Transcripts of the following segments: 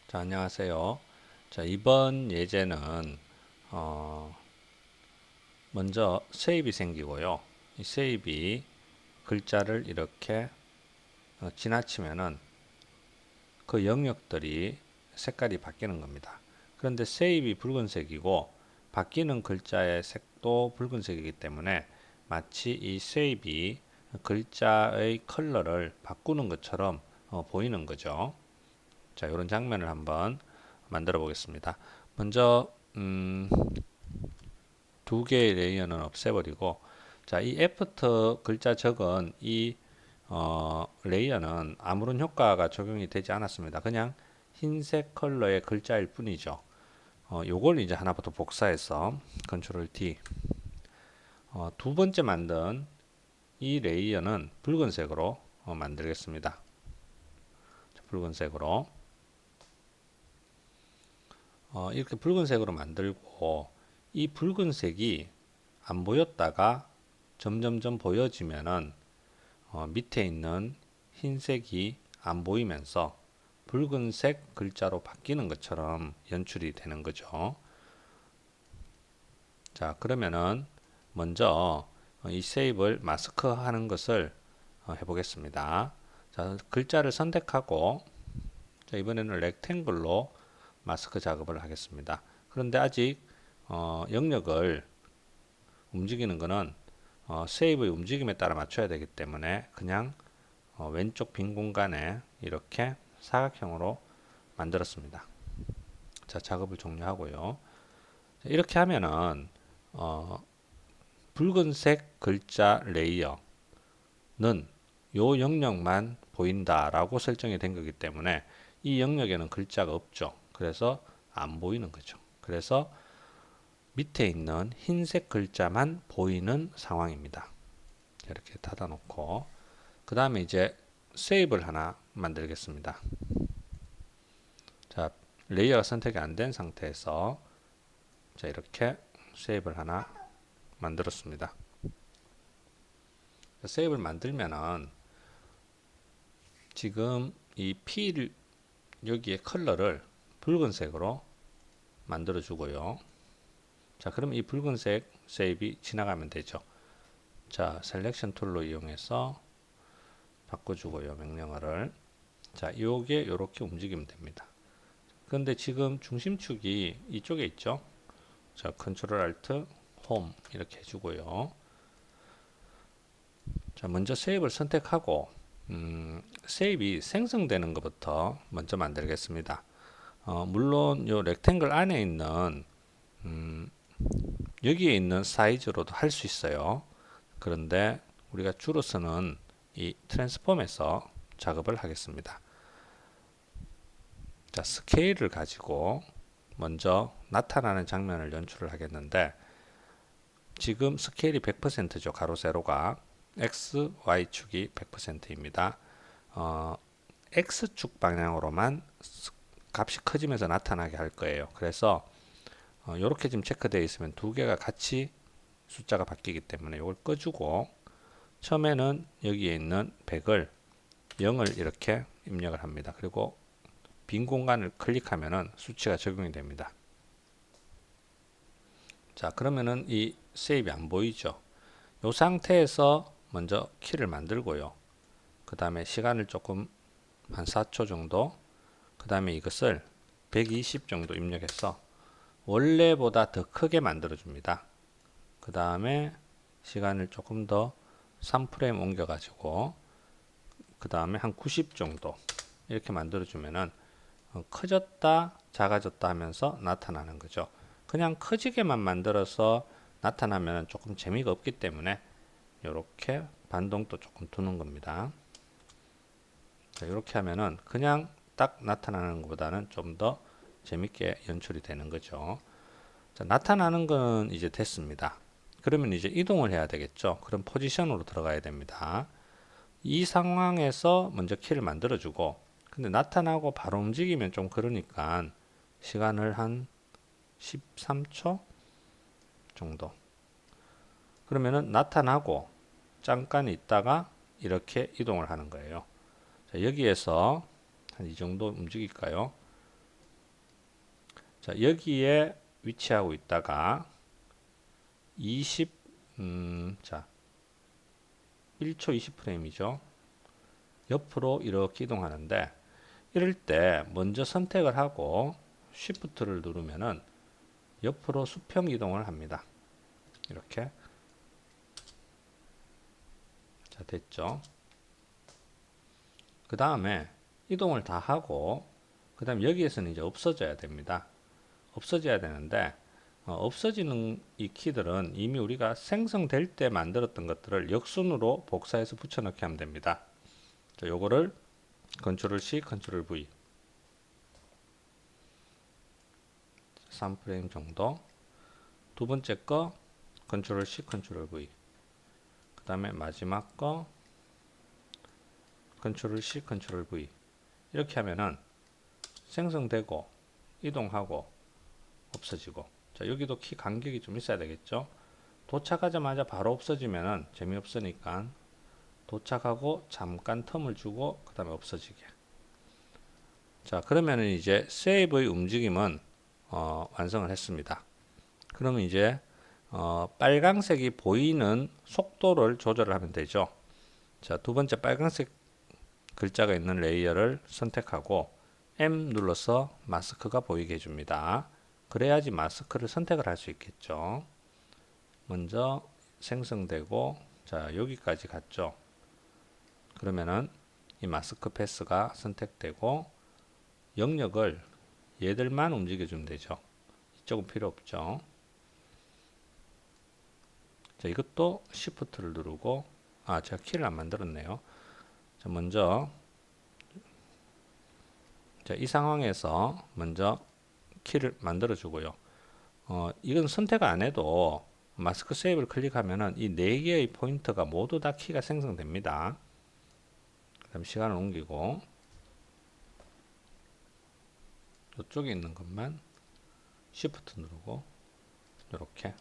자, 안녕하세요. 자, 이번 예제는 어, 먼저 세입이 생기고요. 이 세입이 글자를 이렇게 지나치면은 그 영역들이 색깔이 바뀌는 겁니다. 그런데 세입이 붉은색이고 바뀌는 글자의 색도 붉은색이기 때문에 마치 이 세입이 글자의 컬러를 바꾸는 것처럼 보이는 거죠. 자, 이런 장면을 한번 만들어 보겠습니다. 먼저 두 개의 레이어는 없애버리고, 자, 이 애프터 글자 적은 이 레이어는 아무런 효과가 적용이 되지 않았습니다. 그냥 흰색 컬러의 글자일 뿐이죠. 요걸 이제 하나부터 복사해서 컨트롤 D. 두 번째 만든 이 레이어는 붉은색으로 만들겠습니다. 붉은색으로 이렇게 붉은색으로 만들고, 이 붉은색이 안 보였다가 점점점 보여지면은 밑에 있는 흰색이 안 보이면서 붉은색 글자로 바뀌는 것처럼 연출이 되는 거죠. 자, 그러면은 먼저 이 세입을 마스크 하는 것을 해보겠습니다. 자, 글자를 선택하고, 자, 이번에는 렉탱글로 마스크 작업을 하겠습니다. 그런데 아직 영역을 움직이는 것은 세입의 움직임에 따라 맞춰야 되기 때문에 그냥 왼쪽 빈 공간에 이렇게 사각형으로 만들었습니다. 자, 작업을 종료하고요. 이렇게 하면은 어, 붉은색 글자 레이어는 요 영역만 보인다라고 설정이 된 거기 때문에 이 영역에는 글자가 없죠. 그래서 안 보이는 거죠. 그래서 밑에 있는 흰색 글자만 보이는 상황입니다. 이렇게 닫아 놓고 그 다음에 이제 세입을 하나 만들겠습니다. 자, 레이어가 선택이 안 된 상태에서 자, 이렇게 세입을 하나 만들었습니다. 세입을 만들면은 지금 이 필 여기에 컬러를 붉은색으로 만들어 주고요. 자, 그럼 이 붉은색 세입이 지나가면 되죠. 자, 셀렉션 툴로 이용해서 바꿔주고요. 명령어를. 자, 요게 요렇게 움직이면 됩니다. 그런데 지금 중심축이 이쪽에 있죠. 자, 컨트롤 알트 홈 이렇게 해주고요. 자, 먼저 세입을 선택하고 세입이 생성되는 것부터 먼저 만들겠습니다. 물론 요 렉탱글 안에 있는 여기에 있는 사이즈로도 할 수 있어요. 그런데 우리가 주로 쓰는 이 트랜스폼에서 작업을 하겠습니다. 자, 스케일을 가지고 먼저 나타나는 장면을 연출을 하겠는데 지금 스케일이 100%죠. 가로 세로가 X, Y축이 100%입니다. X축 방향으로만 값이 커지면서 나타나게 할 거예요. 그래서 이렇게 지금 체크되어 있으면 두 개가 같이 숫자가 바뀌기 때문에 이걸 꺼주고 처음에는 여기에 있는 100을 0을 이렇게 입력을 합니다. 그리고 빈 공간을 클릭하면은 수치가 적용이 됩니다. 자, 그러면은 이 세입이 안 보이죠. 이 상태에서 먼저 키를 만들고요. 그 다음에 시간을 조금 한 4초 정도, 그 다음에 이것을 120 정도 입력해서 원래보다 더 크게 만들어 줍니다. 그 다음에 시간을 조금 더 3프레임 옮겨 가지고 그 다음에 한 90 정도 이렇게 만들어 주면은 커졌다 작아졌다 하면서 나타나는 거죠. 그냥 커지게만 만들어서 나타나면 조금 재미가 없기 때문에 이렇게 반동도 조금 두는 겁니다. 이렇게 하면은 그냥 딱 나타나는 것보다는 좀 더 재밌게 연출이 되는 거죠. 자, 나타나는 건 이제 됐습니다. 그러면 이제 이동을 해야 되겠죠. 그럼 포지션으로 들어가야 됩니다. 이 상황에서 먼저 키를 만들어 주고 근데 나타나고 바로 움직이면 좀 그러니까 시간을 한 13초 정도 그러면은 나타나고 잠깐 있다가 이렇게 이동을 하는 거예요. 자, 여기에서 한 이 정도 움직일까요? 자, 여기에 위치하고 있다가 1초 20프레임이죠. 옆으로 이렇게 이동하는데 이럴 때 먼저 선택을 하고 Shift를 누르면은 옆으로 수평 이동을 합니다. 이렇게. 자, 됐죠. 그 다음에 이동을 다 하고 그 다음 여기에서는 이제 없어져야 됩니다. 없어져야 되는데 없어지는 이 키들은 이미 우리가 생성될 때 만들었던 것들을 역순으로 복사해서 붙여넣기 하면 됩니다. 자, 요거를 Ctrl C, Ctrl V 3프레임 정도. 두 번째 거 Ctrl C, Ctrl V. 그 다음에 마지막 거 Ctrl C, Ctrl V. 이렇게 하면은 생성되고 이동하고 없어지고. 자, 여기도 키 간격이 좀 있어야 되겠죠. 도착하자마자 바로 없어지면은 재미없으니까 도착하고 잠깐 텀을 주고 그 다음에 없어지게. 자, 그러면은 이제 세이브의 움직임은 완성을 했습니다. 그러면 이제 빨강색이 보이는 속도를 조절을 하면 되죠. 자, 두 번째 빨강색 글자가 있는 레이어를 선택하고 M 눌러서 마스크가 보이게 해줍니다. 그래야지 마스크를 선택을 할 수 있겠죠. 먼저 생성되고, 자, 여기까지 갔죠. 그러면은 이 마스크 패스가 선택되고 영역을 얘들만 움직여주면 되죠. 이쪽은 필요 없죠. 자, 이것도 Shift를 누르고, 제가 키를 안 만들었네요. 자, 먼저, 자, 이 상황에서 먼저 키를 만들어 주고요. 이건 선택 안 해도 마스크 세이브를 클릭하면은 이 4개의 포인트가 모두 다 키가 생성됩니다. 그 다음 시간을 옮기고, 이쪽에 있는 것만 Shift 누르고, 이렇게.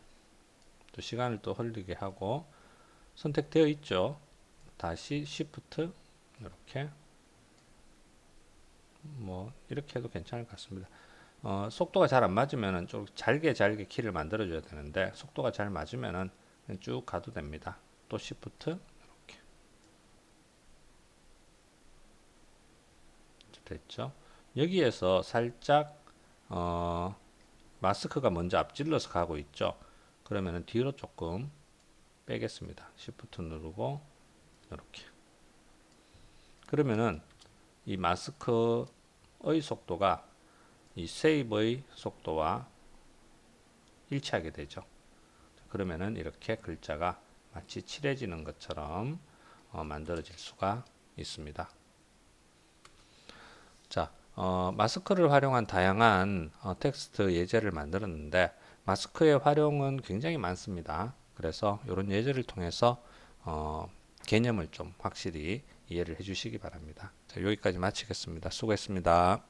또 시간을 또 흘리게 하고, 선택되어 있죠. 다시 Shift, 이렇게. 뭐, 이렇게 해도 괜찮을 것 같습니다. 속도가 잘 안 맞으면은 좀 잘게 키를 만들어 줘야 되는데 속도가 잘 맞으면은 그냥 쭉 가도 됩니다. 또 Shift 이렇게 됐죠. 여기에서 살짝 마스크가 먼저 앞질러서 가고 있죠. 그러면은 뒤로 조금 빼겠습니다. Shift 누르고 이렇게. 그러면은 이 마스크의 속도가 이 세이브의 속도와 일치하게 되죠. 그러면은 이렇게 글자가 마치 칠해지는 것처럼 만들어질 수가 있습니다. 자, 마스크를 활용한 다양한 텍스트 예제를 만들었는데 마스크의 활용은 굉장히 많습니다. 그래서 이런 예제를 통해서 개념을 좀 확실히 이해를 해 주시기 바랍니다. 자, 여기까지 마치겠습니다. 수고했습니다.